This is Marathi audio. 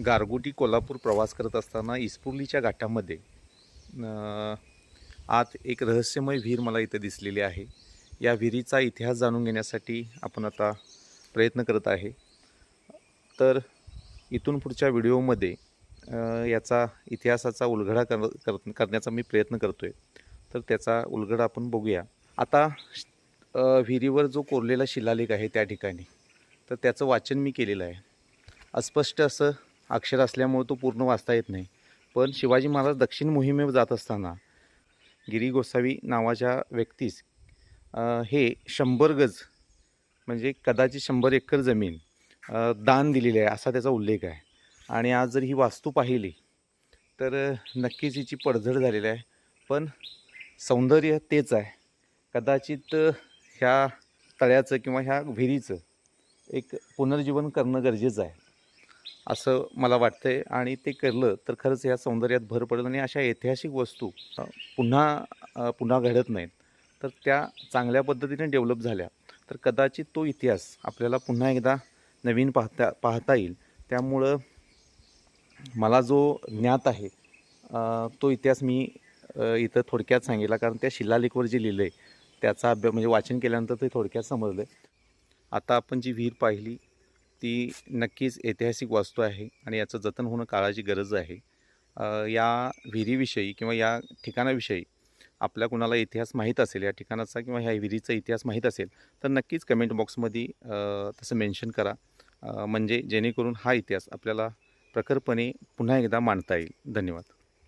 गारगोटी कोल्हापूर प्रवास करत असताना इस्पुर्लीच्या घाटामध्ये आत एक रहस्यमय विहीर मला इथं दिसलेली आहे. या विहिरीचा इतिहास जाणून घेण्यासाठी आपण आता प्रयत्न करत आहे. तर इथून पुढच्या व्हिडिओमध्ये याचा इतिहासाचा उलगडा करण्याचा मी प्रयत्न करतो आहे. तर त्याचा उलगडा आपण बघूया. आता विहिरीवर जो कोरलेला शिलालेख आहे त्या ठिकाणी, तर त्याचं वाचन मी केलेलं आहे. अस्पष्ट असं अक्षर असल्यामुळे तो पूर्ण वाचता येत नाही. पण शिवाजी महाराज दक्षिण मोहिमेवर जात असताना गिरी गोसावी नावाच्या व्यक्तीस हे 100 गज म्हणजे कदाचित 100 एकर जमीन दान दिलेली आहे असा त्याचा उल्लेख आहे. आणि आज जर ही वास्तू पाहिली तर नक्कीच हिची पडझड झालेली आहे. पण सौंदर्य तेच आहे. कदाचित ह्या तळ्याचं किंवा ह्या विहिरीचं एक पुनर्जीवन करणं गरजेचं आहे असं मला वाटतं आहे. आणि ते केलं तर खरंच या सौंदर्यात भर पडेल आणि अशा ऐतिहासिक वस्तू पुन्हा घडत नाहीत. तर त्या चांगल्या पद्धतीने डेव्हलप झाल्या तर कदाचित तो इतिहास आपल्याला पुन्हा एकदा नवीन पाहता येईल. त्यामुळं मला जो ज्ञात आहे तो इतिहास मी इथं थोडक्यात सांगितला, कारण त्या शिलालेखवर जे लिहिलं आहे त्याचा म्हणजे वाचन केल्यानंतर ते थोडक्यात समजलं. आता आपण जी विहीर पाहिली ती नक्कीच ऐतिहासिक वास्तू आहे आणि याचं जतन होणं काळाची गरज आहे. या विहिरीविषयी किंवा या ठिकाणाविषयी आपल्या कुणाला इतिहास माहीत असेल, या ठिकाणाचा किंवा ह्या विहिरीचा इतिहास माहीत असेल तर नक्कीच कमेंट बॉक्समध्ये तसं मेन्शन करा. म्हणजे जेणेकरून हा इतिहास आपल्याला प्रखरपणे पुन्हा एकदा मांडता येईल. धन्यवाद.